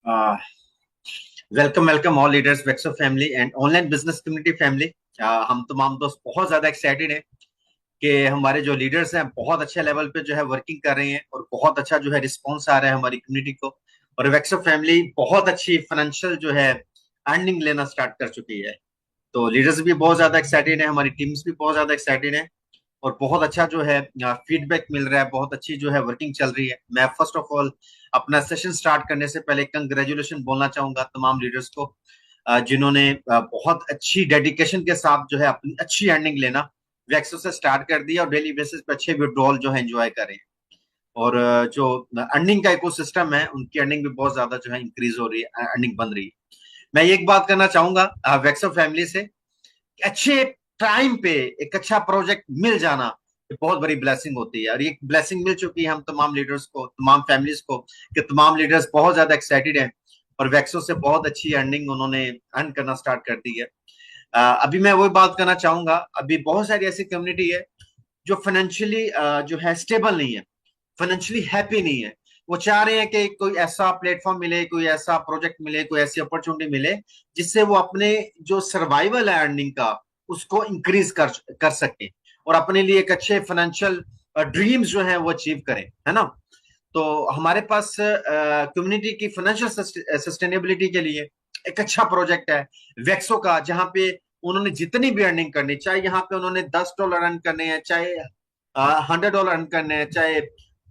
Welcome welcome all leaders Vexo family and online business community family. हम तमाम दोस्त बहुत ज्यादा एक्साइटेड हैं कि हमारे जो लीडर्स हैं बहुत अच्छे लेवल पे जो है वर्किंग कर रहे हैं और बहुत अच्छा जो है रिस्पॉन्स आ रहा है हमारी कम्युनिटी को। और वेक्सो फैमिली बहुत अच्छी फाइनेंशियल जो है अर्निंग लेना स्टार्ट कर चुकी है। तो लीडर्स भी बहुत ज्यादा एक्साइटेड है, हमारी टीम्स भी बहुत ज्यादा एक्साइटेड है और बहुत अच्छा जो है फीडबैक मिल रहा है, बहुत अच्छी जो है वर्किंग चल रही है। मैं फर्स्ट ऑफ ऑल अपना सेशन स्टार्ट करने से पहले कंग्रेचुलेशन बोलना चाहूंगा तमाम लीडर्स को, जिन्होंने बहुत अच्छी डेडिकेशन के साथ जो है अपनी अच्छी अर्निंग लेना वैक्सो से स्टार्ट कर दिया और डेली बेसिस पे अच्छे विड्रॉल जो है एंजॉय करें। और जो अर्निंग का इकोसिस्टम है उनकी अर्निंग भी बहुत ज्यादा जो है इंक्रीज हो रही है, अर्निंग बन रही है। मैं एक बात करना चाहूंगा वैक्सो फैमिली से, अच्छे टाइम पे एक अच्छा प्रोजेक्ट मिल जाना ये बहुत बड़ी ब्लेसिंग होती है और ये ब्लेसिंग मिल चुकी है हम तमाम लीडर्स को, तमाम फैमिलीज को, कि तमाम लीडर्स बहुत ज्यादा एक्साइटेड हैं और वैक्सो से बहुत अच्छी अर्निंग उन्होंने अर्न करना स्टार्ट कर दी है। अभी मैं वही बात करना चाहूंगा, अभी बहुत सारी ऐसी कम्युनिटी है जो फाइनेंशियली जो है स्टेबल नहीं है, फाइनेंशियली हैप्पी नहीं है। वो चाह रहे हैं कि कोई ऐसा प्लेटफॉर्म मिले, कोई ऐसा प्रोजेक्ट मिले, कोई ऐसी अपॉर्चुनिटी मिले जिससे वो अपने जो सर्वाइवल है अर्निंग का उसको इंक्रीज कर सके और अपने लिए एक अच्छे फाइनेंशियल ड्रीम्स जो है वो अचीव करें, है ना। तो हमारे पास कम्युनिटी की फाइनेंशियल सस्टेनेबिलिटी के लिए एक अच्छा प्रोजेक्ट है वेक्सो का, जहां पे उन्होंने जितनी भी अर्निंग करनी, चाहे यहाँ पे उन्होंने $10 अर्न करने हैं, चाहे $100 अर्न करने हैं, चाहे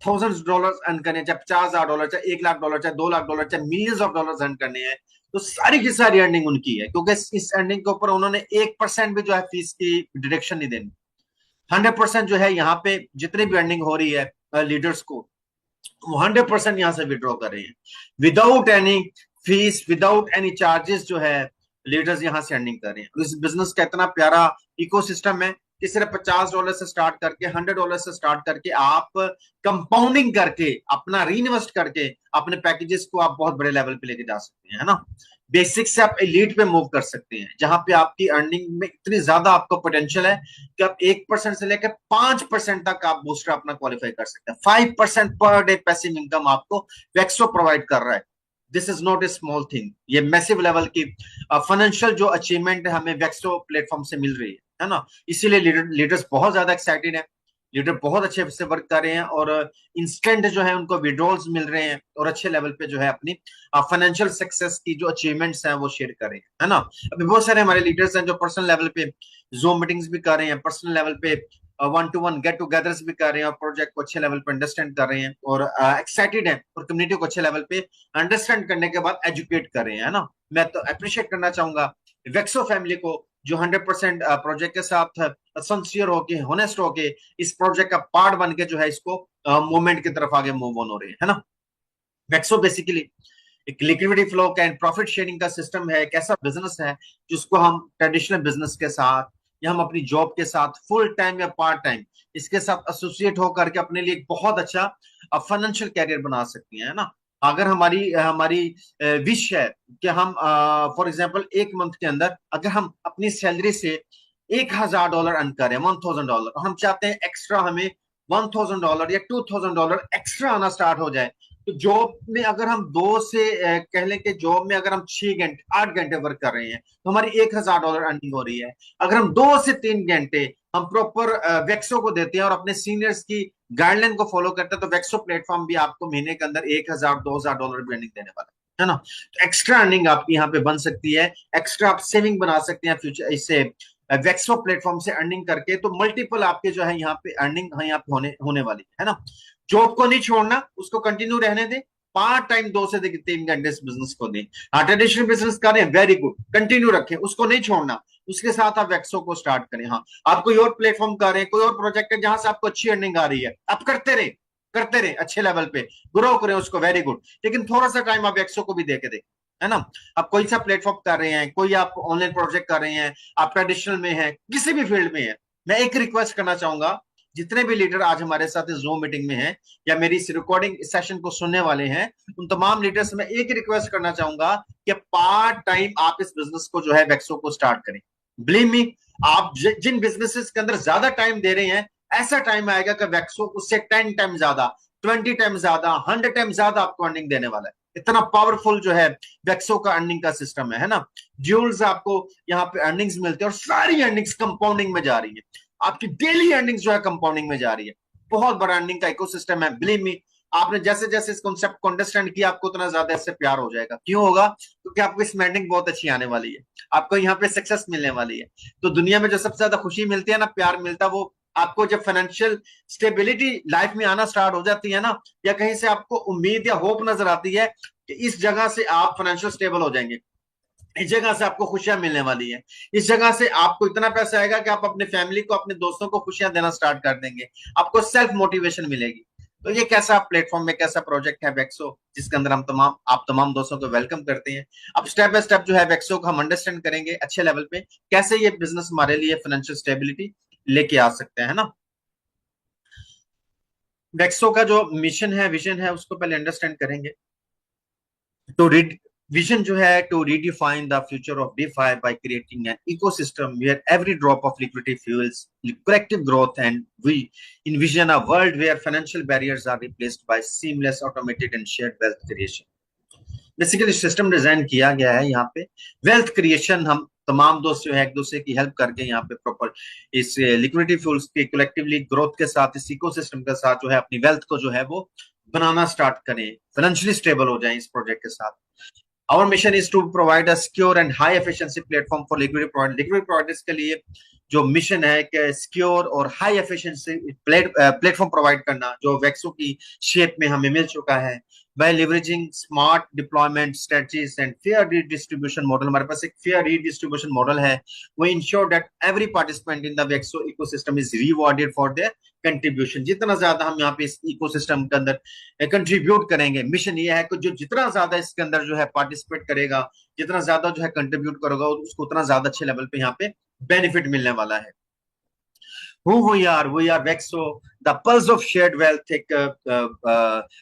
$1000 अर्न करने हैं, चाहे $50,000, चाहे $1,00,000, चाहे $2,00,000, चाहे मिलियंस ऑफ डॉलर्स अर्न करने हैं, तो सारी की सारी अर्निंग उनकी है, क्योंकि इस अर्निंग के ऊपर उन्होंने 1% भी जो है फीस की डिडक्शन नहीं देनी। 100% जो है यहाँ पे जितनी भी अर्निंग हो रही है लीडर्स को, वो 100% यहाँ से विड्रॉ कर रहे हैं without any fees, without any charges जो है लीडर्स यहाँ से अर्निंग कर रहे हैं। इस बिजनेस का इतना प्यारा इकोसिस्टम है कि सिर्फ $50 से स्टार्ट करके, $100 से स्टार्ट करके आप कंपाउंडिंग करके अपना री इन्वेस्ट करके अपने पैकेजेस को आप बहुत बड़े लेवल पे लेके जा सकते हैं, है ना। बेसिक से आप एलीट पे मूव कर सकते हैं, जहां पे आपकी अर्निंग में इतनी ज्यादा आपको पोटेंशियल है कि आप 1% से लेकर 5% तक आप बूस्टर अपना क्वालिफाई कर सकते हैं। 5% पर डे पैसिव इनकम आपको वेक्सो प्रोवाइड कर रहा है। This is not a small thing, ये मैसिव लेवल की फाइनेंशियल जो अचीवमेंट हमें वेक्सो प्लेटफॉर्म से मिल रही है ना। इसीलिए लीडर्स बहुत ज्यादा एक्साइटेड है, लीडर बहुत अच्छे से वर्क कर रहे हैं और इंस्टेंट जो है उनको विड्रॉल्स मिल रहे हैं और अच्छे लेवल पे जो है अपनी फाइनेंशियल सक्सेस की जो अचीवमेंट्स हैं वो शेयर कर रहे हैं, है ना। अभी बहुत सारे हमारे लीडर्स हैं जो पर्सनल लेवल पे जूम मीटिंग्स भी कर रहे हैं, पर्सनल लेवल पे one two one get togethers भी कर रहे हैं और प्रोजेक्ट को अच्छे लेवल पे अंडरस्टैंड कर रहे हैं और एक्साइटेड हैं और कम्युनिटी को अच्छे लेवल पे अंडरस्टैंड करने के बाद एजुकेट कर रहे हैं, है ना। मैं तो अप्रिशिएट करना चाहूंगा वेक्सो फैमिली को जो 100% प्रोजेक्ट के साथ सिंसियर होके, होनेस्ट होके इस प्रोजेक्ट का पार्ट बन के जो है इसको मूवमेंट की तरफ आगे मूव ऑन हो रहे हैं, है ना। वेक्सो बेसिकली एक लिक्विडिटी फ्लो का एंड प्रॉफिट शेयरिंग का सिस्टम है, एक ऐसा बिजनेस है जिसको हम ट्रेडिशनल बिजनेस के साथ या हम अपनी जॉब के साथ फुल टाइम या पार्ट टाइम इसके साथ एसोसिएट होकर के अपने लिए एक बहुत अच्छा फाइनेंशियल कैरियर बना सकती हैं, है ना। अगर हमारी हमारी विश है कि हम फॉर एग्जाम्पल एक मंथ के अंदर अगर हम अपनी सैलरी से $1,000 अर्न करें, $1,000, हम चाहते हैं एक्स्ट्रा हमें $1,000 या $2,000 एक्स्ट्रा आना स्टार्ट हो जाए, तो जॉब में अगर हम दो से कह लें कि जॉब में अगर हम 6 घंटे 8 घंटे वर्क कर रहे हैं तो हमारी $1,000 अर्निंग हो रही है। अगर हम 2 से 3 घंटे हम प्रॉपर वेक्सो को देते हैं और अपने सीनियर्स की गाइडलाइन को फॉलो करते हैं तो वेक्सो प्लेटफॉर्म भी आपको महीने के अंदर 1,000 $2,000 भी अर्निंग देने वाला है ना। तो एक्स्ट्रा अर्निंग आपकी यहाँ पे बन सकती है, एक्स्ट्रा आप सेविंग बना सकते हैं फ्यूचर इससे वेक्सो प्लेटफॉर्म से अर्निंग करके, तो मल्टीपल आपके जो है यहाँ पे अर्निंग यहाँ पे होने वाली है ना। जॉब को नहीं छोड़ना, उसको कंटिन्यू रहने दें, पार्ट टाइम 2 से 3 घंटे इस बिजनेस को दें। हाँ, ट्रेडिशनल बिजनेस करें, वेरी गुड, कंटिन्यू रखें, उसको नहीं छोड़ना, उसके साथ आप वेक्सो को स्टार्ट करें। हाँ, आप कोई और प्लेटफॉर्म कर रहे हैं, कोई और प्रोजेक्ट है जहां से आपको अच्छी अर्निंग आ रही है, आप करते रहे अच्छे लेवल पे ग्रो करें उसको, वेरी गुड, लेकिन थोड़ा सा टाइम आप वेक्सो को भी दे के दें, है ना। आप कोई सा प्लेटफॉर्म कर रहे हैं, कोई आप ऑनलाइन प्रोजेक्ट कर रहे हैं, आप ट्रेडिशनल में हैं, किसी भी फील्ड में है, मैं एक रिक्वेस्ट करना चाहूंगा, जितने भी लीडर आज हमारे साथ इस जूम मीटिंग में हैं या मेरी इस रिकॉर्डिंग सेशन को सुनने वाले हैं, उन तमाम लीडर्स से मैं एक रिक्वेस्ट करना चाहूंगा कि पार्ट टाइम आप इस बिजनेस को जो है वेक्सो को स्टार्ट करें। बिलीव मी, आप जिन बिजनेसेस के अंदर ज्यादा टाइम दे रहे हैं, ऐसा टाइम आएगा कि वेक्सो उससे 10 टाइम ज्यादा, 20 टाइम ज्यादा, 100 टाइम ज्यादा आपको अर्निंग देने वाला है। इतना पावरफुल जो है वेक्सो का अर्निंग का सिस्टम है ना। ड्यूल्स आपको यहाँ पे अर्निंग्स मिलते हैं और सारी अर्निंग्स कंपाउंडिंग में जा रही है। आपकी डेली अर्निंग्स जो है कंपाउंडिंग में जा रही है। बहुत बड़ा अर्निंग का इकोसिस्टम है, बिलीव मी। आपने जैसे जैसे इस कॉन्सेप्ट को अंडरस्टैंड किया, आपको उतना ज्यादा इससे प्यार हो जाएगा। क्यों होगा? क्योंकि आपको इसमें अर्निंग बहुत अच्छी आने वाली है, आपको यहाँ पे सक्सेस मिलने वाली है। तो दुनिया में जो सबसे ज्यादा खुशी मिलती है ना, प्यार मिलता है, वो आपको जब फाइनेंशियल स्टेबिलिटी लाइफ में आना स्टार्ट हो जाती है ना, या कहीं से आपको उम्मीद या होप नजर आती है कि इस जगह से आप फाइनेंशियल स्टेबल हो जाएंगे, इस जगह से आपको खुशियां मिलने वाली है, इस जगह से आपको इतना पैसा आएगा कि आप अपने फैमिली को, अपने दोस्तों को खुशियां देना स्टार्ट कर देंगे, आपको सेल्फ मोटिवेशन मिलेगी। तो ये कैसा प्लेटफॉर्म में कैसा प्रोजेक्ट है वेक्सो, जिसके अंदर हम आप तमाम दोस्तों को वेलकम करते हैं। अब स्टेप बाय स्टेप जो है वेक्सो को हम अंडरस्टैंड करेंगे अच्छे लेवल पे, कैसे ये बिजनेस हमारे लिए फाइनेंशियल स्टेबिलिटी लेके आ सकते हैं ना। वेक्सो का जो मिशन है, विजन है, उसको पहले अंडरस्टैंड करेंगे। तो रीड विजन जो है, to redefine the future of DeFi by creating an ecosystem where every drop of liquidity fuels collective growth, and we envision a world where financial barriers are replaced by seamless, automated and shared wealth creation। Basically system design किया गया है यहाँ पे wealth creation, हम तमाम दोस्त जो है एक दूसरे की हेल्प करके यहाँ पे प्रॉपर इस लिक्विडिटी फ्यूल्स के कलेक्टिवली ग्रोथ के साथ, इस इकोसिस्टम के साथ जो है अपनी वेल्थ को जो है वो बनाना स्टार्ट करें, फाइनेंशियली स्टेबल हो जाए इस प्रोजेक्ट के साथ। Our mission is to provide a secure and high efficiency platform for liquidity providers के लिए जो मिशन है कि सिक्योर और हाई एफिशिएंसी प्लेटफॉर्म प्रोवाइड करना, जो वेक्सो की शेप में हमें मिल चुका है। By leveraging smart deployment strategies and fair redistribution model, हमारे पास एक फेयर रीडिस्ट्रीब्यूशन मॉडल है। वो ensure that every participant in the Vexo ecosystem is rewarded for their contribution. जितना ज्यादा हम यहाँ पे इस इकोसिस्टम के अंदर कंट्रीब्यूट करेंगे, मिशन ये है कि जो जितना ज्यादा इसके अंदर जो है पार्टिसिपेट करेगा, जितना ज्यादा जो है कंट्रीब्यूट करेगा, उसको उतना ज्यादा अच्छे लेवल पे यहाँ पे बेनिफिट मिलने वाला है। Who we are Vexo, the pulse of shared wealth.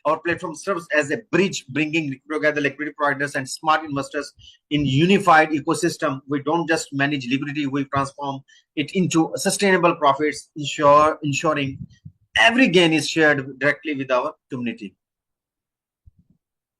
Our platform serves as a bridge, bringing together liquidity providers and smart investors in unified ecosystem. We don't just manage liquidity; we transform it into sustainable profits, ensuring every gain is shared directly with our community.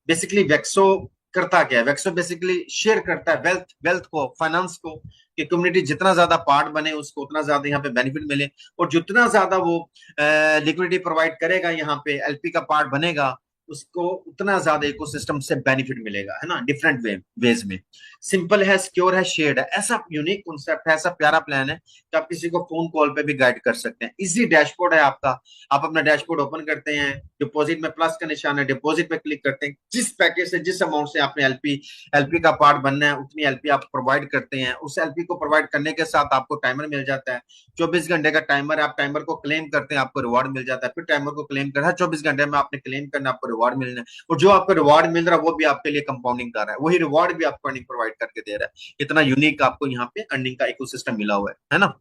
Basically, Vexo करता क्या है? वेक्सो basically share करता है wealth को, finance को, कि community जितना ज्यादा पार्ट बने उसको उतना ज्यादा यहाँ पे बेनिफिट मिले, और जितना ज्यादा वो लिक्विडिटी प्रोवाइड करेगा, यहाँ पे एलपी का पार्ट बनेगा, उसको उतना ज्यादा इकोसिस्टम से बेनिफिट मिलेगा, है ना, डिफरेंट वेज में। सिंपल है, सिक्योर है, शेयर्ड है। ऐसा यूनिक कॉन्सेप्ट है, ऐसा प्यारा प्लान है कि आप किसी को फोन कॉल पे भी गाइड कर सकते हैं। इजी डैशबोर्ड है आपका, आप अपना डैशबोर्ड ओपन करते हैं, डिपॉजिट में प्लस का निशान है, डिपॉजिट पे क्लिक करते हैं, जिस पैकेज से, जिस अमाउंट से आपने एलपी का पार्ट बनना है, उतनी एलपी आप प्रोवाइड करते हैं। उस एलपी को प्रोवाइड करने के साथ आपको टाइमर मिल जाता है, 24 घंटे का टाइमर है। आप टाइमर को क्लेम करते हैं, आपको रिवॉर्ड मिल जाता है। फिर टाइमर को क्लेम करना है, 24 घंटे में आपने क्लेम करना, आपको रिवॉर्ड मिलना है। और जो आपको रिवॉर्ड मिल रहा है वो भी आपके लिए कंपाउंडिंग कर रहा है, वही रिवॉर्ड भी आपको अर्निंग प्रोवाइड करके दे रहा है। इतना यूनिक आपको यहाँ पे अर्निंग का इकोसिस्टम मिला हुआ है ना।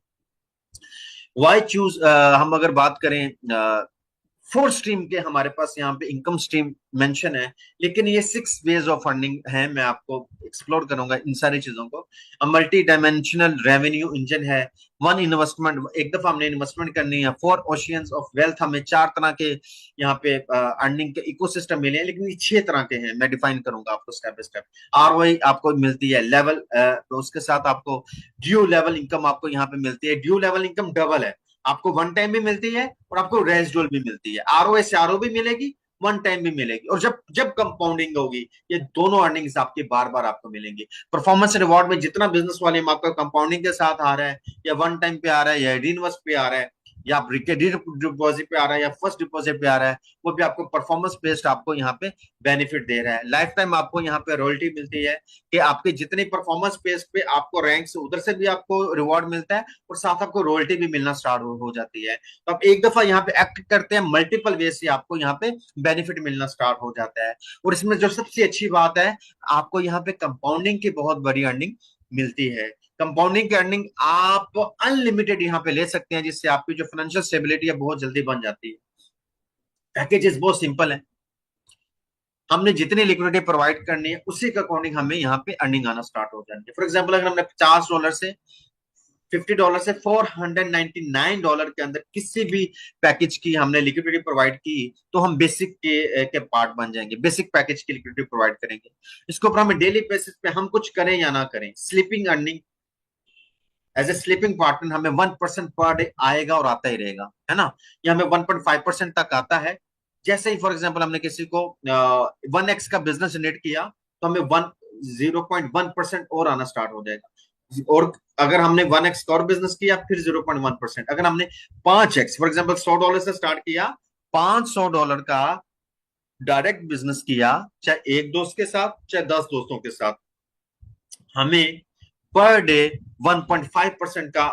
वाई चूज, हम अगर बात करें, 4 स्ट्रीम के हमारे पास यहाँ पे इनकम स्ट्रीम मेंशन है, लेकिन ये 6 वेज ऑफ अर्निंग है। मैं आपको एक्सप्लोर करूंगा इन सारी चीजों को। मल्टी डायमेंशनल रेवेन्यू इंजन है। 1 इन्वेस्टमेंट, एक दफा हमने इन्वेस्टमेंट करनी है। 4 ओशियंस ऑफ वेल्थ, हमें 4 तरह के यहाँ पे अर्निंग के इकोसिस्टम मिले हैं, लेकिन ये 6 तरह के हैं। मैं डिफाइन करूंगा आपको स्टेप बाय स्टेप। आरओआई आपको मिलती है लेवल, तो उसके साथ आपको ड्यू लेवल इनकम आपको यहाँ पे मिलती है। ड्यू लेवल इनकम डबल है, आपको वन टाइम भी मिलती है और आपको रेजिडुअल भी मिलती है। आरओ से आरओ भी मिलेगी, वन टाइम भी मिलेगी, और जब जब कंपाउंडिंग होगी, ये दोनों अर्निंग्स आपकी बार बार आपको मिलेंगी। परफॉर्मेंस रिवॉर्ड में जितना बिजनेस वॉल्यूम आपका कंपाउंडिंग के साथ आ रहा है, या वन टाइम पे आ रहा है, या रीइन्वेस्ट पे आ रहा है, या डिपॉजिट पे आ रहा है, या फर्स्ट डिपॉजिट पे आ रहा है, वो भी आपको परफॉर्मेंस बेस्ड आपको यहाँ पे बेनिफिट दे रहा है। लाइफ टाइम आपको यहाँ पे रॉयल्टी मिलती है कि आपके जितनी परफॉर्मेंस बेस पे आपको रैंक से उधर से भी आपको रिवॉर्ड मिलता है, और साथ आपको रॉयल्टी भी मिलना स्टार्ट हो जाती है। तो आप एक दफा यहाँ पे एक्ट करते हैं, मल्टीपल वे से आपको यहाँ पे बेनिफिट मिलना स्टार्ट हो जाता है। और इसमें जो सबसे अच्छी बात है, आपको यहाँ पे कंपाउंडिंग की बहुत बड़ी अर्निंग मिलती है। कंपाउंडिंग की अर्निंग आप अनलिमिटेड यहाँ पे ले सकते हैं, जिससे आपकी जो फाइनेंशियल स्टेबिलिटी है बहुत जल्दी बन जाती है। पैकेजेस बहुत सिंपल है, हमने जितनी लिक्विडिटी प्रोवाइड करनी है उसी के अकॉर्डिंग हमें यहाँ पे अर्निंग आना स्टार्ट हो जाएंगे। फॉर एग्जांपल, अगर हमने $50 से $50 से $499 के अंदर किसी भी पैकेज की हमने लिक्विडिटी प्रोवाइड की तो हम बेसिक के पार्ट बन जाएंगे, बेसिक पैकेज की लिक्विडिटी प्रोवाइड करेंगे। इसके ऊपर हमें डेली बेसिस पे हम कुछ करें या ना करें, sleeping earning as a sleeping partner हमें 1% पर डे आएगा और आता ही रहेगा, है ना। ये हमें 1.5% तक आता है। जैसे ही फॉर एग्जाम्पल हमने किसी को 1x का बिजनेस जनरेट किया तो हमें 0.1% और आना स्टार्ट हो जाएगा। और अगर हमने 1x का और बिजनेस किया फिर 0.1%। अगर हमने 5x फॉर एग्जाम्पल $100 से स्टार्ट किया, $500 का डायरेक्ट बिजनेस किया, चाहे एक दोस्त के साथ चाहे 10 दोस्तों के साथ, हमें पर डे 1.5% का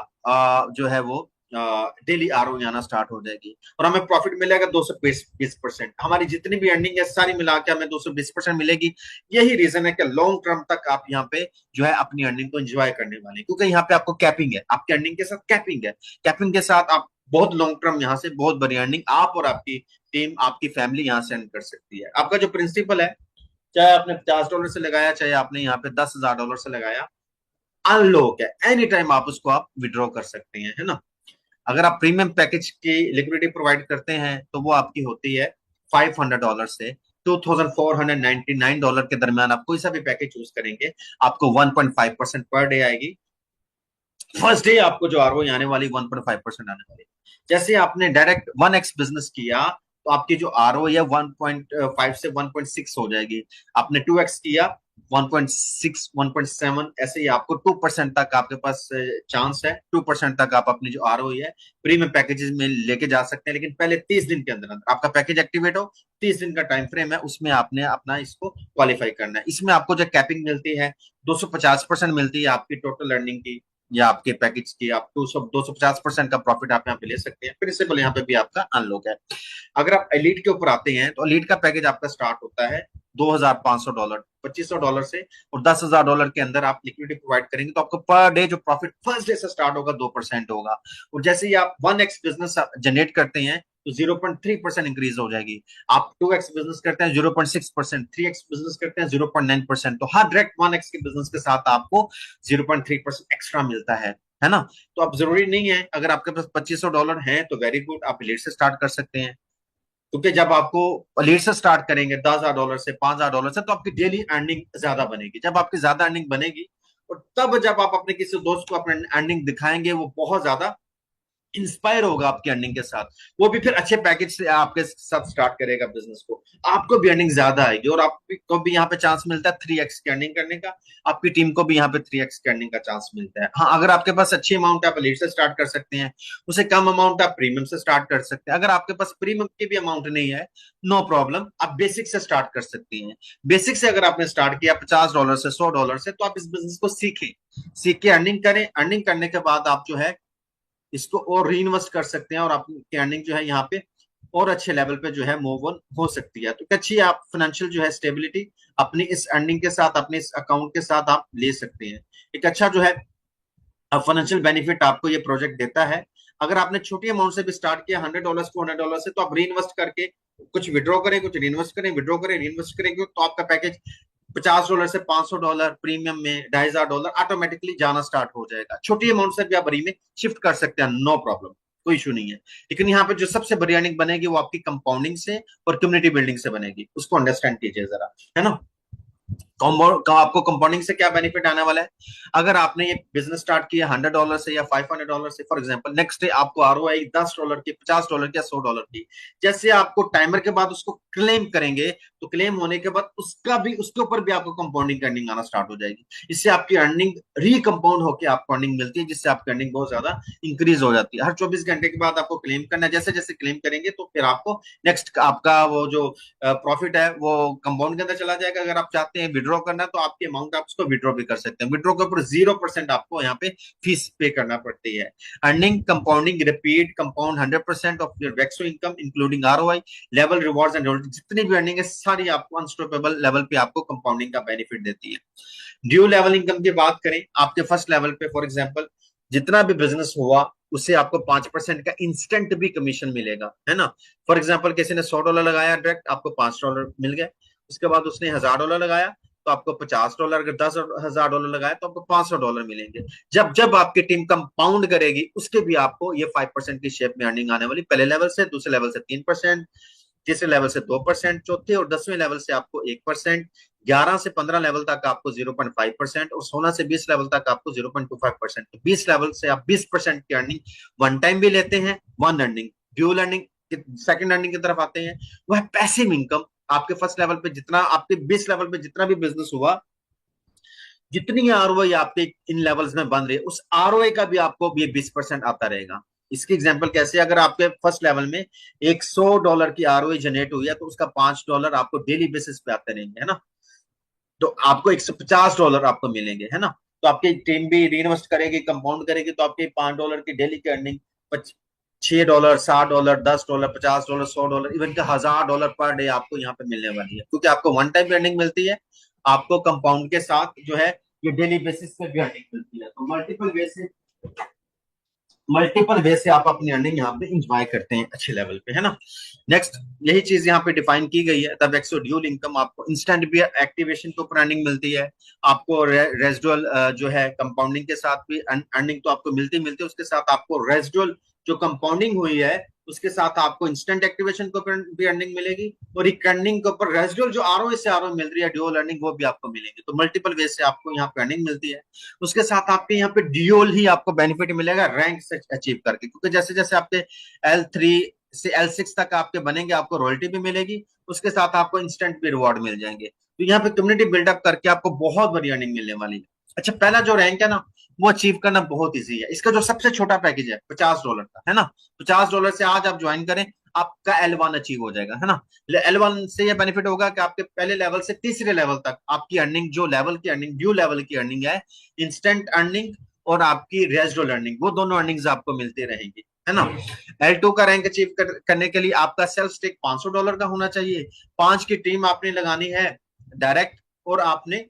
जो है वो डेली आरओ आना स्टार्ट हो जाएगी और हमें प्रॉफिट मिलेगा 220%। हमारी जितनी भी अर्निंग है सारी मिला के हमें 220% मिलेगी। यही रीजन है कि लॉन्ग टर्म तक आप यहाँ पे जो है अपनी अर्निंग को एंजॉय करने वाले, क्योंकि यहाँ पे आपको कैपिंग है, आपकी अर्निंग के साथ कैपिंग है। कैपिंग के साथ आप बहुत लॉन्ग टर्म यहाँ से बहुत बड़ी अर्निंग आप और आपकी टीम, आपकी फैमिली यहाँ से अर्न कर सकती है। आपका जो प्रिंसिपल है, चाहे आपने $50 से लगाया चाहे आपने यहाँ पे $10,000 से लगाया, अनलॉक है, एनी टाइम आप उसको आप विड्रॉ कर सकते हैं, है ना। अगर आप प्रीमियम पैकेज की लिक्विडिटी प्रोवाइड करते हैं तो वो आपकी होती है $500 से $2,499 के दरमियान। आप कोई सा भी पैकेज चूज करेंगे आपको 1.5% पर डे आएगी। फर्स्ट डे आपको जो आरओ आने वाली 1.5% आने वाली। जैसे आपने डायरेक्ट 1x बिजनेस किया तो आपकी जो आरओ है 1.5 से 1.6 हो जाएगी। आपने 2x किया 1.6 1.7, ऐसे ही आपको 2% तक आपके पास चांस है। 2% तक आप अपनी जो आरओ है प्रीमियम पैकेजेस में लेके जा सकते हैं, लेकिन पहले 30 दिन के अंदर अंदर आपका पैकेज एक्टिवेट हो, 30 दिन का टाइम फ्रेम है, उसमें आपने अपना इसको क्वालिफाई करना है। इसमें आपको जो कैपिंग मिलती है 250% मिलती है आपकी टोटल अर्निंग की या आपके पैकेज की। आप 250% का प्रॉफिट आप यहाँ पे ले सकते हैं। प्रिंसिपल यहाँ पे भी आपका अनलॉक है। अगर आप एलीट के ऊपर आते हैं तो एलीट का पैकेज आपका स्टार्ट होता है $2,500 $2,500 से, और $10,000 के अंदर आप लिक्विडिटी प्रोवाइड करेंगे तो आपको पर डे जो प्रॉफिट फर्स्ट डे से स्टार्ट होगा 2% होगा। और जैसे ही आप 1x बिजनेस जनरेट करते हैं तो 0.3% इंक्रीज हो जाएगी। आप 2x बिजनेस करते हैं 0.6%, 3x बिजनेस करते हैं 0.9%। तो हर डायरेक्ट 1x के बिजनेस के साथ आपको 0.3% एक्स्ट्रा मिलता है ना। तो अब जरूरी नहीं है, अगर आपके पास $2,500 है तो वेरी गुड, आप लेट से स्टार्ट कर सकते हैं। क्योंकि जब आपको लीड से स्टार्ट करेंगे $10,000 से $5,000 से तो आपकी डेली अर्निंग ज्यादा बनेगी। जब आपकी ज्यादा अर्निंग बनेगी और तब जब आप अपने किसी दोस्त को अपने अर्निंग दिखाएंगे वो बहुत ज्यादा इंस्पायर होगा आपकी अर्निंग के साथ, वो भी फिर अच्छे पैकेज से आपके साथ स्टार्ट करेगा बिजनेस को, आपको भी अर्निंग ज्यादा आएगी और आपको भी यहाँ पे चांस मिलता है 3x की अर्निंग करने का। आपकी टीम को भी यहाँ पे 3x की अर्निंग का चांस मिलता है। हाँ, अगर आपके पास अच्छी अमाउंट है आप लीड से स्टार्ट कर सकते हैं, उसे कम अमाउंट आप प्रीमियम से स्टार्ट कर सकते हैं। अगर आपके पास प्रीमियम की भी अमाउंट नहीं है नो प्रॉब्लम, आप बेसिक से स्टार्ट कर सकती हैं। बेसिक से अगर आपने स्टार्ट किया $50 से $100 से तो आप इस बिजनेस को सीखें, सीख के अर्निंग करें। अर्निंग करने के बाद आप जो है इसको और री इन्वेस्ट कर सकते हैं और आपकी अर्निंग जो है यहाँ पे और अच्छे लेवल पे जो है मूव ऑन हो सकती है। तो अच्छी आप फाइनेंशियल जो है स्टेबिलिटी अपनी इस अर्निंग के साथ, अपने इस अकाउंट के साथ आप ले सकते हैं। एक अच्छा जो है फाइनेंशियल बेनिफिट आपको ये प्रोजेक्ट देता है। अगर आपने छोटी अमाउंट से भी स्टार्ट किया $100 को $100 से, तो आप री इन्वेस्ट करके कुछ विड्रॉ करें, कुछ री इन्वेस्ट करें, विड्रॉ करें, री इन्वेस्ट करेंगे तो आपका पैकेज $50 से $500 प्रीमियम में $2,500 ऑटोमेटिकली जाना स्टार्ट हो जाएगा। छोटी अमाउंट से भी आप बड़ी में शिफ्ट कर सकते हैं, नो प्रॉब्लम, कोई इशू नहीं है। लेकिन यहाँ पे जो सबसे बड़ी अर्निंग बनेगी वो आपकी कंपाउंडिंग से और कम्युनिटी बिल्डिंग से बनेगी, उसको अंडरस्टैंड कीजिए जरा, है ना। आपको कंपाउंडिंग से क्या बेनिफिट आने वाला है, अगर आपने ये बिजनेस स्टार्ट किया $100 से या $500 से, फॉर एग्जांपल नेक्स्ट डे आपको आरओआई $10 की, $50 की या $100 की, जैसे आपको टाइमर के बाद उसको क्लेम करेंगे तो क्लेम होने के बाद उसका भी, उसके ऊपर भी आपको कंपाउंडिंग अर्निंग आना स्टार्ट हो जाएगी। इससे आपकी अर्निंग रिकंपाउंड होकर आपको अर्निंग मिलती है, जिससे आपकी अर्निंग बहुत ज्यादा इंक्रीज हो जाती है। हर 24 घंटे के बाद आपको क्लेम करना है, जैसे जैसे क्लेम करेंगे तो फिर आपको नेक्स्ट आपका वो जो प्रॉफिट है वो कंपाउंड के अंदर चला जाएगा। अगर आप चाहते हैं विड्रॉ करना तो आपकी अमाउंट आप उसको विड्रॉ भी कर सकते हैं। विड्रॉ के ऊपर 0% आपको यहाँ पे फीस पे करना पड़ती है। Earning compounding repeat compound 100% of your Vexo income including ROI level rewards and जितनी भी अर्निंग है सारी आपको अनस्टॉपेबल लेवल पे आपको कंपाउंडिंग का बेनिफिट देती है। ड्यू लेवल इनकम की बात करें, आपके फर्स्ट लेवल पे फॉर एग्जाम्पल जितना भी बिजनेस हुआ उससे आपको 5% का इंस्टेंट भी कमीशन मिलेगा, है ना। फॉर एग्जाम्पल किसी ने $100 लगाया डायरेक्ट, आपको $5 मिल गया। उसके बाद उसने $1,000 लगाया, तो आपको $50, अगर $10,000 लगाए तो आपको $500 मिलेंगे। जब जब आपकी टीम कंपाउंड करेगी उसके भी आपको ये 5% की शेप में अर्निंग आने वाली, पहले लेवल से, दूसरे लेवल से 3%, तीसरे लेवल से 2%, चौथे और 10वें लेवल से आपको 1%, 11 से 15 लेवल तक आपको 0.5% और 16 से 20 लेवल तक आपको 0.25%। 20 लेवल से आप 20% की अर्निंग वन टाइम भी लेते हैं। One earning, dual earning, second earning की तरफ आते हैं, वह पैसिव इनकम। आपके फर्स्ट लेवल पे जितना, आपके 20 लेवल पे जितना भी बिजनेस हुआ, जितनी आरओआई आपके इन लेवल्स में बन रही है, उस आरओआई का भी आपको ये 20% आता रहेगा। इसकी एग्जांपल कैसे, अगर आपके फर्स्ट लेवल में $100 की आरओआई जनरेट हुई है तो उसका $5 आपको डेली बेसिस पे आते रहेंगे, है ना। तो आपको $150 आपको मिलेंगे, है ना। तो आपकी टीम भी री इन्वेस्ट करेगी, कंपाउंड करेगी, तो आपके $5 की डेली की अर्निंग $6, $7, $10, $50, $100, इवन के $1,000 पर डे आपको यहाँ पे मिलने वाली है, क्योंकि आपको वन टाइम अर्निंग मिलती है, आपको कंपाउंड के साथ जो है ये डेली बेसिस पे भी अर्निंग मिलती है। तो मल्टीपल वे से आप अपनी अर्निंग यहाँ पे इंजॉय करते हैं अच्छे लेवल पे, है ना। नेक्स्ट, यही चीज यहाँ पे डिफाइन की गई है। तब एक्सो ड्यूल इनकम, आपको इंस्टेंट भी एक्टिवेशन के ऊपर अर्निंग मिलती है, आपको रेजिडुअल जो है कंपाउंडिंग के साथ भी अर्निंग तो आपको मिलती मिलती है, उसके साथ आपको रेजिडुअल जो कंपाउंडिंग हुई है उसके साथ आपको इंस्टेंट एक्टिवेशन के ऊपर भी अर्निंग मिलेगी, और अर्निंग के ऊपर रेजिडुअल जो आरओ से आरओ मिल रही है ड्यूल अर्निंग, वो भी आपको मिलेगी। तो मल्टीपल वे से आपको यहाँ पे अर्निंग मिलती है। उसके साथ आपके यहाँ पे ड्यूल ही आपको बेनिफिट मिलेगा रैंक से अचीव करके, क्योंकि जैसे जैसे आपके L3 से L6 तक आपके बनेंगे, आपको रॉयल्टी भी मिलेगी, उसके साथ आपको इंस्टेंट भी रिवॉर्ड मिल जाएंगे। तो यहाँ पे कम्युनिटी बिल्डअप करके आपको बहुत बड़ी अर्निंग मिलने वाली है। अच्छा, पहला जो रैंक है ना, वो अचीव करना बहुत इजी है। इसका जो सबसे छोटा पैकेज है $50 का, है ना। $50 से आज आप ज्वाइन करें, आपका L1 अचीव हो जाएगा, है ना। L1 से ये बेनिफिट होगा कि आपके पहले लेवल से तीसरे लेवल तक आपकी अर्निंग, जो लेवल की अर्निंग, ड्यू लेवल की अर्निंग है, इंस्टेंट अर्निंग और आपकी रेजिडुअल अर्निंग, वो दोनों अर्निंग्स आपको मिलती रहेंगी, है ना। L2 का रैंक अचीव करने के लिए आपका सेल्फ स्टेक $500 का होना चाहिए। 5 की टीम आपने लगानी है डायरेक्ट, और आपने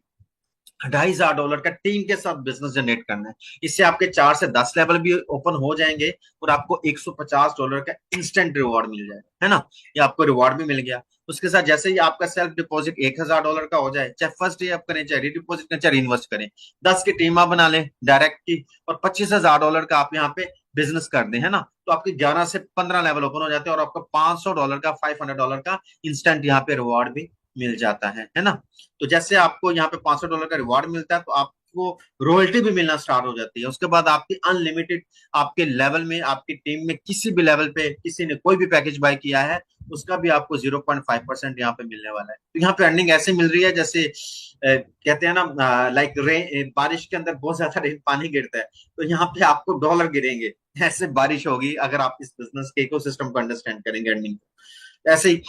$2,500 का टीम के साथ बिजनेस जनरेट करना है। इससे आपके 4 से 10 लेवल भी ओपन हो जाएंगे और आपको $150 का इंस्टेंट रिवॉर्ड मिल जाएगा, है ना। ये आपको रिवॉर्ड भी मिल गया। उसके साथ जैसे ही आपका सेल्फ डिपॉजिट $1,000 का हो जाए, चाहे फर्स्ट डे आप करें, चाहे रीडिपॉजिट करें, चाहे इन्वेस्ट करें, 10 की टीम आप बना लें डायरेक्ट की, और $25,000 का आप यहाँ पे बिजनेस कर दें, है ना। तो आपके 11 से 15 लेवल ओपन हो जाते हैं और आपको $500 का, $500 का इंस्टेंट यहाँ पे रिवॉर्ड भी मिल जाता है ना। तो जैसे आपको यहाँ पे $500 का रिवॉर्ड मिलता है, तो आपको रॉयल्टी भी मिलना स्टार्ट हो जाती है। उसके बाद आपकी अनलिमिटेड, आपके लेवल में, आपकी टीम में किसी भी लेवल पे किसी ने कोई भी पैकेज बाय किया है, उसका भी आपको 0.5% यहाँ पे मिलने वाला है। तो यहाँ पे अर्निंग ऐसे मिल रही है जैसे कहते हैं ना, लाइक बारिश के अंदर बहुत ज्यादा पानी गिरता है, तो यहाँ पे आपको डॉलर गिरेंगे, ऐसे बारिश होगी अगर आप इस बिजनेस के इकोसिस्टम को अंडरस्टैंड करेंगे अर्निंग। ऐसे ही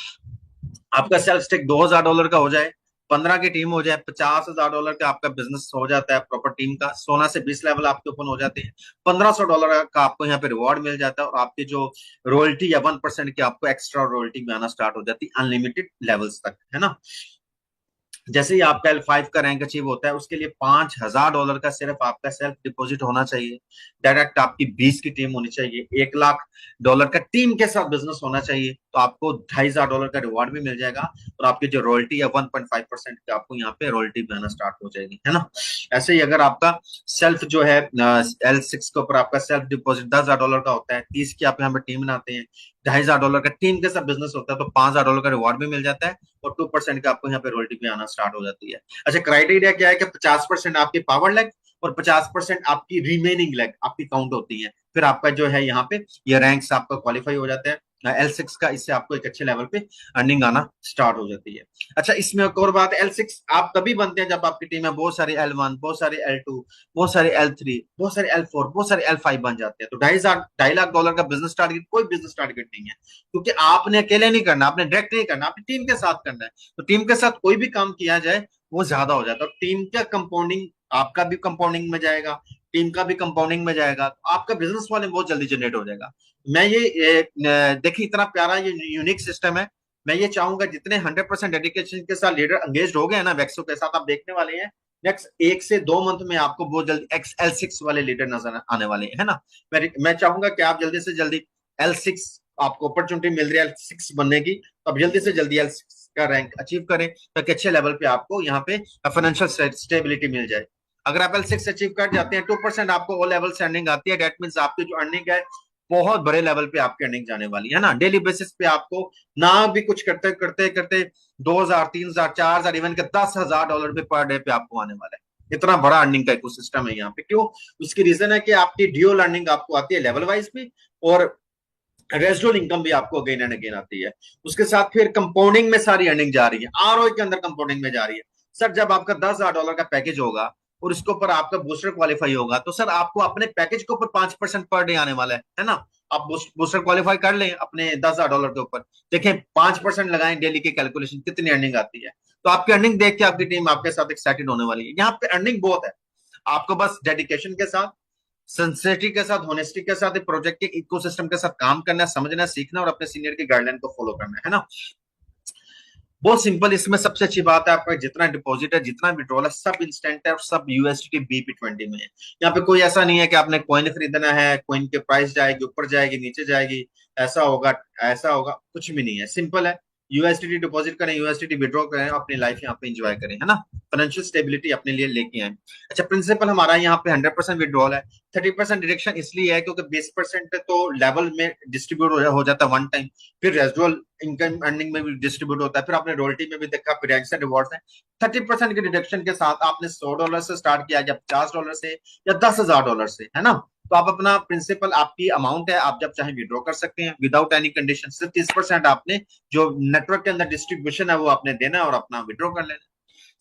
आपका सेल्फ स्टेक $2,000 का हो जाए, 15 की टीम हो जाए, $50,000 का आपका बिजनेस हो जाता है प्रॉपर टीम का। 16 से 20 लेवल आपके ओपन हो जाते हैं, $1,500 का आपको यहाँ पे रिवॉर्ड मिल जाता है, और आपकी जो रॉयल्टी या 1% की आपको एक्स्ट्रा रॉयल्टी में आना स्टार्ट हो जाती है अनलिमिटेड लेवल्स तक, है ना। जैसे ही आपका L5 का रैंक अचीव होता है, उसके लिए $5,000 का सिर्फ आपका सेल्फ डिपॉजिट होना चाहिए। डायरेक्ट आपकी 20 की टीम होनी चाहिए, $1,00,000 का टीम के साथ बिजनेस होना चाहिए, तो आपको $2,500 का रिवॉर्ड भी मिल जाएगा, और आपकी जो रॉयल्टी है 1.5% की आपको यहाँ पे रॉयल्टी भी आना स्टार्ट हो जाएगी, है ना। ऐसे ही अगर आपका सेल्फ जो है L6 के ऊपर आपका सेल्फ डिपॉजिट $10,000 का होता है, 30 की आप यहाँ पे टीम बनाते हैं, $2,500 का टीम के साथ बिजनेस होता है, तो $5,000 का रिवॉर्ड भी मिल जाता है, और 2% का आपको यहाँ पे रॉयल्टी भी आना स्टार्ट हो जाती है। अच्छा, क्राइटेरिया क्या है कि 50% आपकी पावर लेग और 50% आपकी रिमेनिंग लेग आपकी काउंट होती है, फिर आपका जो है यहाँ पे ये रैंक्स आपका क्वालिफाई हो जाता है L6 का। इससे आपको एक अच्छे लेवल पे अर्निंग आना स्टार्ट हो जाती है। अच्छा, इसमें एक और बात, L6 आप तभी बनते हैं जब आपकी टीम में बहुत सारे L1, बहुत सारे L2, बहुत सारे L3, बहुत सारे L4, बहुत सारे L5 बन जाते हैं। तो $2,50,000 का बिजनेस टारगेट कोई बिजनेस टारगेट नहीं है, क्योंकि आपने अकेले नहीं करना, आपने डायरेक्ट नहीं करना, आपने टीम के साथ करना है। तो टीम के साथ कोई भी काम किया जाए वो ज्यादा हो जाता है। टीम का कंपाउंडिंग, आपका भी कंपाउंडिंग में जाएगा, टीम का भी कंपाउंडिंग में जाएगा, तो आपका बिजनेस वाले बहुत जल्दी जनरेट हो जाएगा। मैं देखिए, इतना प्यारा ये यूनिक सिस्टम है। मैं ये चाहूंगा जितने 100% डेडिकेशन के साथ लीडर एंगेज हो गए हैं ना वैक्सो के साथ, आप देखने वाले हैं नेक्स्ट 1 से 2 मंथ में आपको बहुत जल्दी L6 वाले लीडर नजर आने वाले हैं, है ना। मैं चाहूंगा कि आप जल्दी से जल्दी L6 आपको अपॉर्चुनिटी मिल रही है L6 बनने की, तो आप जल्दी से जल्दी L6 का रैंक अचीव करें ताकि अच्छे लेवल पे आपको यहाँ पे फाइनेंशियल स्टेबिलिटी मिल जाए। अगर आप L6 अचीव कर जाते हैं, 2% आपको ओ लेवल से अर्निंग आती है, डेट मीन्स आपकी जो अर्निंग है बहुत बड़े लेवल पे आपकी अर्निंग जाने वाली है ना। डेली बेसिस पे आपको ना भी कुछ करते करते करते 2,000, 3,000, 4,000, इवन के $10,000 पे पर डे पे आपको आने वाला है। इतना बड़ा अर्निंग का इकोसिस्टम है यहाँ पे। क्यों? उसकी रीजन है कि आपकी ड्यूअल अर्निंग आपको आती है लेवल वाइज भी, और रेजिडुअल इनकम भी आपको अगेन एंड अगेन आती है। उसके साथ फिर कंपाउंडिंग में सारी अर्निंग जा रही है, आरओआई के अंदर कंपाउंडिंग में जा रही है। सर जब आपका $10,000 का पैकेज होगा और इसके ऊपर आपका बूस्टर क्वालिफाई होगा, तो सर आपको अपने पैकेज के ऊपर 5% पर डे आने वाला है ना। आप बूस्टर क्वालिफाई कर लें अपने $10,000 के ऊपर, देखें 5% लगाएं डेली की कैलकुलेशन, कितनी अर्निंग आती है। तो आपकी अर्निंग देख के आपकी टीम आपके साथ एक्साइटेड होने वाली है। यहाँ पे अर्निंग बहुत है, आपको बस डेडिकेशन के साथ, सिंसियरिटी के साथ, होनेस्टी के साथ, प्रोजेक्ट के इकोसिस्टम के साथ काम करना, समझना, सीखना और अपने सीनियर की गाइडलाइन को फॉलो करना है ना। बहुत सिंपल। इसमें सबसे अच्छी बात है, आपका जितना डिपॉजिट है, जितना विड्रॉल है, सब इंस्टेंट है और सब यूएसडी BP20 में है। यहाँ पे कोई ऐसा नहीं है कि आपने कॉइन खरीदना है, कॉइन के प्राइस जाएगी, ऊपर जाएगी, नीचे जाएगी, ऐसा होगा ऐसा होगा, कुछ भी नहीं है। सिंपल है, यूएसडी डिपॉजिट करें, यूएसडी विड्रॉ करें, अपनी लाइफ यहाँ पे एंजॉय करें, है ना। फाइनेंशियल स्टेबिलिटी अपने लिए लेके आए। अच्छा, प्रिंसिपल हमारा यहाँ पे 100% विड्रॉल है, 30% डिडक्शन इसलिए है क्योंकि 20% तो लेवल में डिस्ट्रीब्यूट हो जाता है वन टाइम, फिर रेजिडुअल इनकम अर्निंग में भी डिस्ट्रीब्यूट होता है, फिर आपने रॉयल्टी में भी देखा, फिर एक्शन रिवॉर्ड्स है। 30% के डिडक्शन के साथ आपने $100 से स्टार्ट किया, या $50 से, या $10,000 से, है ना। तो आप अपना प्रिंसिपल, आपकी अमाउंट है, आप जब चाहे विड्रॉ कर सकते हैं विदाउट एनी कंडीशन। सिर्फ 30% आपने जो नेटवर्क के अंदर डिस्ट्रीब्यूशन है वो आपने देना है और अपना विड्रॉ कर लेना।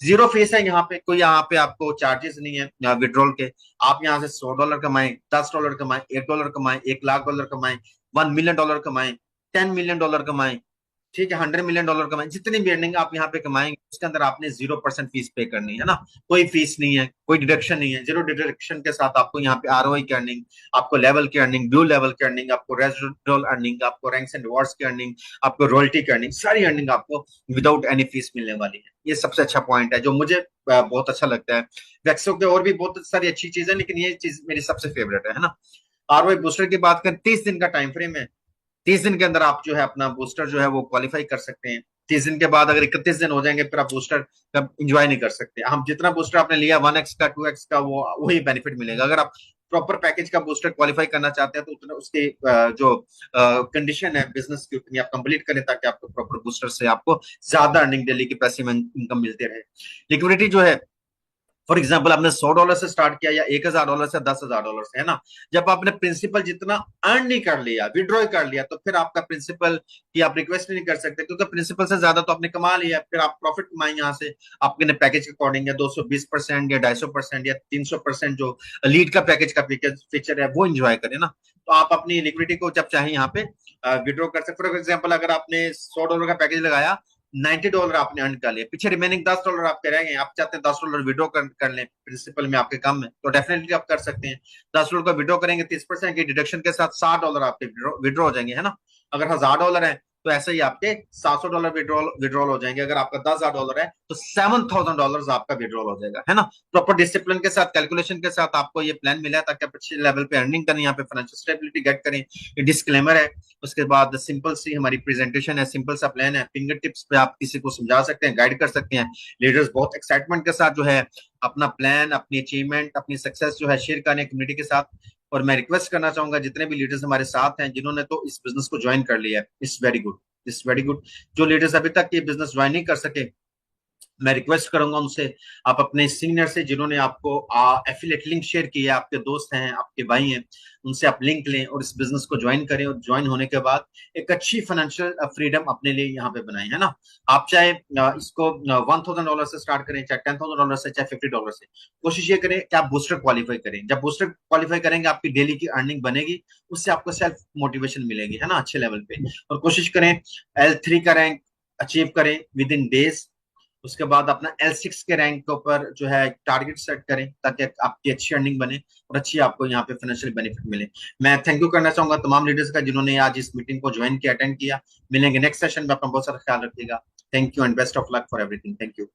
जीरो फीस है यहाँ पे, कोई यहाँ पे आपको चार्जेस नहीं है विड्रॉल के। आप यहाँ से $100 कमाएं, $10 कमाएं, $1 कमाएं, $1,00,000 कमाएं, $1 million कमाएं, $10 million कमाएं, ठीक है, $100 million कमाएं, जितनी भी अर्निंग आप यहाँ पे कमाएंगे उसके अंदर आपने 0% फीस पे करनी है ना। कोई फीस नहीं है, कोई डिडक्शन नहीं है। जीरो डिडक्शन के साथ आपको यहाँ पे आरओआई की अर्निंग, आपको लेवल की अर्निंग, ब्लू लेवल की अर्निंग, आपको रेजिडुअल अर्निंग, आपको रैंक्स एंड रिवॉर्ड्स की अर्निंग, आपको रॉयल्टी की अर्निंग, सारी अर्निंग आपको विदाउट एनी फीस मिलने वाली है। ये सबसे अच्छा पॉइंट है जो मुझे बहुत अच्छा लगता है। वैक्सो के और भी बहुत सारी अच्छी चीज है, लेकिन ये चीज मेरी सबसे फेवरेट है ना। आरओआई बूस्टर की बात करें, 30 दिन का टाइम फ्रेम है। 30 दिन के अंदर आप जो है अपना बूस्टर जो है वो क्वालिफाई कर सकते हैं। 30 दिन के बाद अगर 31 दिन हो जाएंगे फिर आप बूस्टर का एंजॉय नहीं कर सकते। हम जितना बूस्टर आपने लिया 1x का 2x का वो वही बेनिफिट मिलेगा। अगर आप प्रॉपर पैकेज का बूस्टर क्वालिफाई करना चाहते हैं तो उतना उसके जो कंडीशन है बिजनेस की उतनी आप कंप्लीट करें ताकि आपको प्रॉपर बूस्टर से आपको ज्यादा अर्निंग डेली की पैसे में इनकम मिलते रहे। लिक्विडिटी जो है, फॉर एग्जाम्पल आपने $100 से स्टार्ट किया या $1,000 से, $10,000 से, है ना। जब आपने प्रिंसिपल जितना अर्न नहीं कर लिया, विड्रॉ कर लिया, तो फिर आपका प्रिंसिपल की आप रिक्वेस्ट नहीं कर सकते क्योंकि प्रिंसिपल से ज्यादा तो आपने कमा लिया। फिर आप प्रॉफिट कमाए यहाँ से आपके पैकेज के अकॉर्डिंग, या 220% या 250% या 300% जो लीड का पैकेज का फीचर है वो एंजॉय करें ना। तो आप अपनी लिक्विडिटी को जब चाहे यहाँ पे विड्रॉ कर सकते। फॉर एग्जाम्पल अगर आपने $100 का पैकेज लगाया, $90 आपने अर्न कर लिया, पीछे रिमेनिंग $10 आपके रह गए, आप चाहते हैं $10 विड्रॉ कर लें प्रिंसिपल में आपके काम में, तो डेफिनेटली आप कर सकते हैं। $10 का विड्रॉ करेंगे, 30% की डिडक्शन के साथ $60 आपके विड्रॉ हो जाएंगे, है ना। अगर $1,000 है तो ऐसे ही आपके $700 विड्रॉल हो जाएंगे। अगर आपका $10,000 है तो $7,000 आपका विड्रॉल हो जाएगा, है ना। प्रॉपर डिसिप्लिन के साथ, कैलकुलेशन के साथ आपको ये प्लान मिला है ताकि आप अच्छे लेवल पे अर्निंग करें, यहाँ पे फाइनेंशियल स्टेबिलिटी गेट करें। ये डिस्क्लेमर है। उसके बाद सिंपल सी हमारी प्रेजेंटेशन है, सिंपल सा प्लान है, फिंगर टिप्स पे आप किसी को समझा सकते हैं, गाइड कर सकते हैं। लीडर्स बहुत एक्साइटमेंट के साथ जो है अपना प्लान, अपनी अचीवमेंट, अपनी सक्सेस जो है शेयर करें कम्युनिटी के साथ। और मैं रिक्वेस्ट करना चाहूंगा जितने भी लीडर्स हमारे साथ हैं जिन्होंने तो इस बिजनेस को ज्वाइन कर लिया है, it's very good, it's very good. जो लीडर्स अभी तक ये बिजनेस ज्वाइन नहीं कर सके, मैं रिक्वेस्ट करूंगा उनसे, आप अपने सीनियर से जिन्होंने आपको एफिलिएट लिंक शेयर किया, आपके दोस्त हैं, आपके भाई हैं, उनसे आप लिंक लें और इस बिजनेस को ज्वाइन करें। और ज्वाइन होने के बाद एक अच्छी फाइनेंशियल फ्रीडम अपने लिए यहाँ पे बनाएं, है ना। आप चाहे इसको $1,000 से स्टार्ट करें, चाहे $10,000 से, चाहे $50 से, कोशिश ये करें कि आप बूस्टर क्वालिफाई करें। जब बूस्टर क्वालिफाई करेंगे आपकी डेली की अर्निंग बनेगी, उससे आपको सेल्फ मोटिवेशन मिलेगी, है ना, अच्छे लेवल पे। और कोशिश करें L3 का रैंक अचीव करें विद इन डेज। उसके बाद अपना L6 के रैंक के ऊपर जो है टारगेट सेट करें ताकि आपकी अच्छी अर्निंग बने और अच्छी आपको यहाँ पे फाइनेंशियल बेनिफिट मिले। मैं थैंक यू करना चाहूंगा तमाम लीडर्स का जिन्होंने आज इस मीटिंग को ज्वाइन किया, अटेंड किया। मिलेंगे नेक्स्ट सेशन में, अपना बहुत सारा ख्याल रखिएगा। Thank you and best of luck for everything. Thank you.